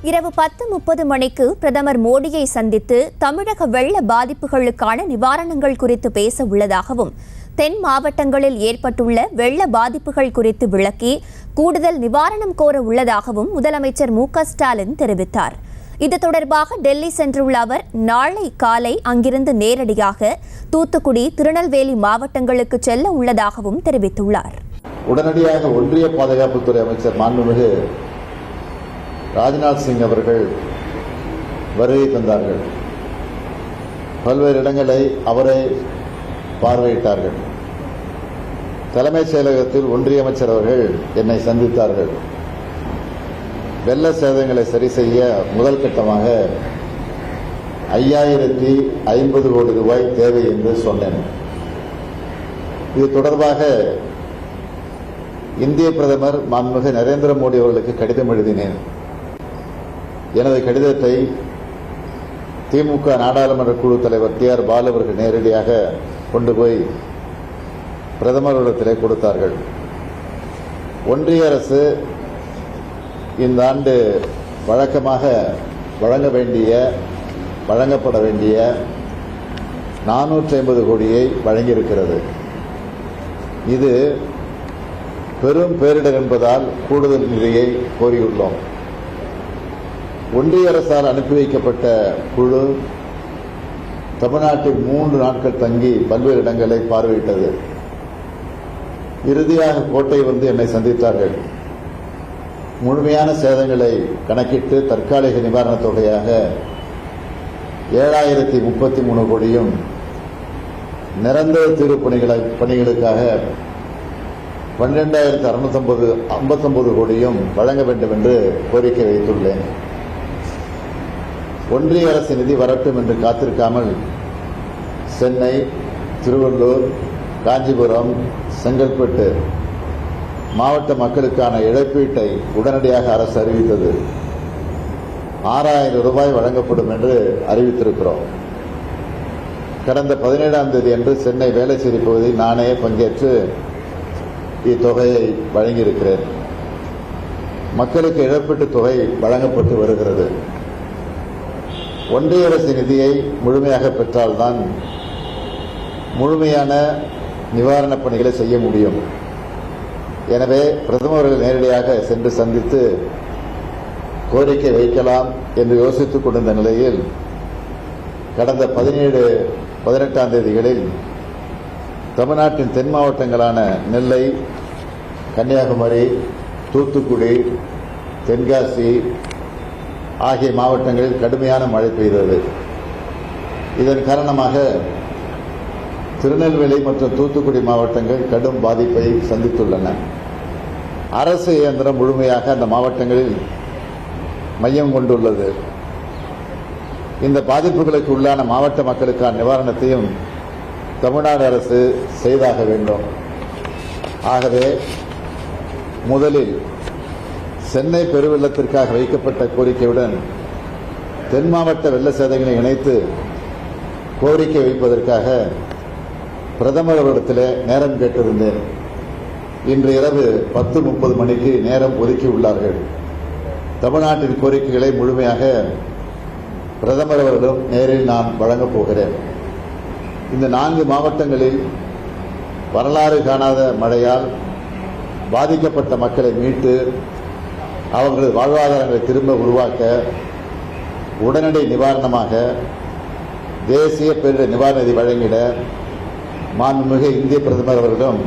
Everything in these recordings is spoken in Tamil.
இரவு 10:30 மணிக்கு பிரதமர் மோடியை சந்தித்து தமிழக வெள்ள பாதிப்புகளுக்கான நிவாரணங்கள் குறித்து பேச உள்ளதாகவும், தென் மாவட்டங்களில் ஏற்பட்டுள்ள வெள்ள பாதிப்புகள் குறித்து விளக்கி கூடுதல் நிவாரணம் கோர உள்ளதாகவும் முதலமைச்சர் மு.க.ஸ்டாலின் தெரிவித்தார். இது தொடர்பாக டெல்லி சென்றுள்ள அவர் நாளை காலை அங்கிருந்து நேரடியாக தூத்துக்குடி, திருநெல்வேலி மாவட்டங்களுக்கு செல்ல உள்ளதாகவும் தெரிவித்துள்ளார். உடனடியாக ஒன்றிய பாதுகாப்புத்துறை அமைச்சர் மாண்புமிகு ராஜ்நாத் சிங் அவர்கள் வருகை தந்தார்கள். பல்வேறு இடங்களை அவரை பார்வையிட்டார்கள். தலைமைச் செயலகத்தில் ஒன்றிய அமைச்சர் அவர்கள் என்னை சந்தித்தார்கள். வெள்ள சேதங்களை சரி செய்ய முதல் கட்டமாக 5050 கோடி ரூபாய் தேவை என்று சொன்னேன். இது தொடர்பாக இந்திய பிரதமர் மாண்புமிகு நரேந்திர மோடி அவர்களுக்கு கடிதம் எழுதினேன். எனது கடிதத்தை திமுக நாடாளுமன்ற குழு தலைவர் டி.ஆர். பாலு அவர்கள் நேரடியாக கொண்டு போய் பிரதமரிடத்திலே கொடுத்தார்கள். ஒன்றிய அரசு இந்த ஆண்டு வழக்கமாக வழங்கப்பட வேண்டிய 450 கோடியை வழங்கியிருக்கிறது. இது பெரும் பேரிடர் என்பதால் கூடுதல் நிதியை கோரியுள்ளோம். ஒன்றிய அரசால் அனுப்பி வைக்கப்பட்ட குழு தமிழ்நாட்டில் 3 நாட்கள் தங்கி பல்வேறு இடங்களை பார்வையிட்டது. இறுதியாக கோட்டை வந்து என்னை சந்தித்தார்கள். முழுமையான சேதங்களை கணக்கிட்டு தற்காலிக நிவாரணத் தொகையாக 7033 கோடியும், நிரந்தர தீர்வு பணிகளுக்காக 12,659 கோடியும் வழங்க வேண்டும் என்று கோரிக்கை வைத்துள்ளேன். ஒன்றிய அரசு நிதி வரட்டும் என்று காத்திருக்காமல் சென்னை, திருவள்ளூர், காஞ்சிபுரம், செங்கல்பட்டு மாவட்ட மக்களுக்கான இழப்பீட்டை உடனடியாக அரசு அறிவித்தது. 6000 ரூபாய் வழங்கப்படும் என்று அறிவித்திருக்கிறோம். கடந்த 17ஆம் தேதி அன்று சென்னை வேளச்சேரி பகுதியில் நானே பங்கேற்று இத்தொகையை வழங்கியிருக்கிறேன். மக்களுக்கு இழப்பீட்டு தொகை வழங்கப்பட்டு வருகிறது. ஒன்றிய அரசு நிதியை முழுமையாக பெற்றால்தான் முழுமையான நிவாரணப் பணிகளை செய்ய முடியும். எனவே பிரதமர்கள் நேரடியாக சென்று சந்தித்து கோரிக்கை வைக்கலாம் என்று யோசித்துக் கொண்டிருந்த நிலையில் கடந்த 17, 18ஆம் தேதிகளில் தமிழ்நாட்டின் தென் மாவட்டங்களான நெல்லை, கன்னியாகுமரி, தூத்துக்குடி, தென்காசி ஆகிய மாவட்டங்களில் கடுமையான மழை பெய்தது. இதன் காரணமாக திருநெல்வேலி மற்றும் தூத்துக்குடி மாவட்டங்கள் கடும் பாதிப்பை சந்தித்துள்ளன. அரசு இயந்திரம் முழுமையாக அந்த மாவட்டங்களில் மையம் கொண்டுள்ளது. இந்த பாதிப்புகளுக்கு உள்ளான மாவட்ட மக்களுக்கான நிவாரணத்தையும் தமிழ்நாடு அரசு செய்தாக வேண்டும். ஆகவே முதலில் சென்னை பெருவெள்ளத்திற்காக வைக்கப்பட்ட கோரிக்கையுடன் தென் மாவட்ட வெள்ள சேதங்களை இணைத்து கோரிக்கை வைப்பதற்காக பிரதமர் அவரிடத்தில் நேரம் கேட்டிருந்தேன். இன்று இரவு 10:30 மணிக்கு நேரம் ஒதுக்கியுள்ளார்கள். தமிழ்நாட்டின் கோரிக்கைகளை முழுமையாக பிரதமர் அவரிடம் நேரில் நான் வழங்கப் போகிறேன். இந்த 4 மாவட்டங்களில் வரலாறு காணாத மழையால் பாதிக்கப்பட்ட மக்களை மீட்டு அவர்களது வாழ்வாதாரங்களை திரும்ப உருவாக்க உடனடி நிவாரணமாக தேசிய பேரிடர் நிவாரண நிதி வழங்கிட மாண்புமிகு இந்திய பிரதமர் அவர்களிடம்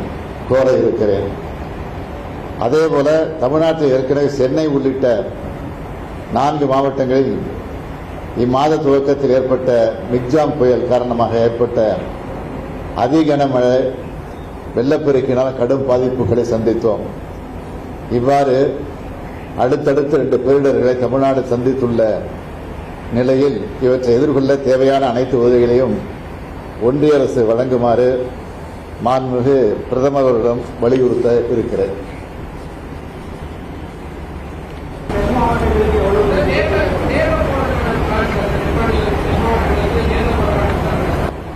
கோர இருக்கிறேன். அதேபோல தமிழ்நாட்டில் ஏற்கனவே சென்னை உள்ளிட்ட 4 மாவட்டங்களில் இம்மாத துவக்கத்தில் ஏற்பட்ட மிக்ஜாம் புயல் காரணமாக ஏற்பட்ட அதிகனமழை வெள்ளப்பெருக்கினால் கடும் பாதிப்புகளை சந்தித்தோம். இவ்வாறு அடுத்தடுத்து 2 பேரிடர்களை தமிழ்நாடு சந்தித்துள்ள நிலையில் இவற்றை எதிர்கொள்ள தேவையான அனைத்து உதவிகளையும் ஒன்றிய அரசு வழங்குமாறு மாண்புமிகு பிரதமர் அவர்களிடம் வலியுறுத்த இருக்கிறேன்.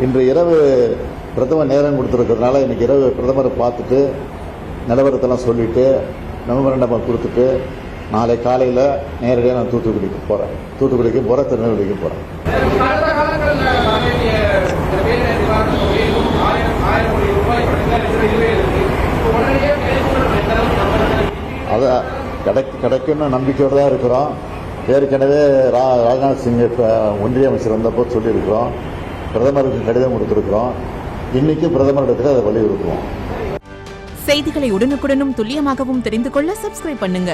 இன்று இரவு பிரதமர் நேரம் கொடுத்திருக்கிறதுனால இன்னைக்கு இரவு பிரதமரை பார்த்துட்டு நிலவரத்தெல்லாம் சொல்லிட்டு மெமரண்டமாக கொடுத்துட்டு நாளை காலையில் நேரடியாக நான் தூத்துக்குடிக்கு போகிறேன், திருநெல்வேலிக்கு போகிறேன். அதை கிடைக்கும்னு நம்பிக்கையோடு தான் இருக்கிறோம். ஏற்கனவே ராஜ்நாத் சிங் ஒன்றிய அமைச்சர் வந்தப்போ சொல்லியிருக்கிறோம், பிரதமருக்கு கடிதம் கொடுத்திருக்கிறோம். இன்னைக்கு பிரதமரிடத்தில் அதை வலியுறுத்துவோம். செய்திகளை உடனுக்குடனும் துல்லியமாகவும் தெரிந்து கொள்ள சப்ஸ்கிரைப் பண்ணுங்க.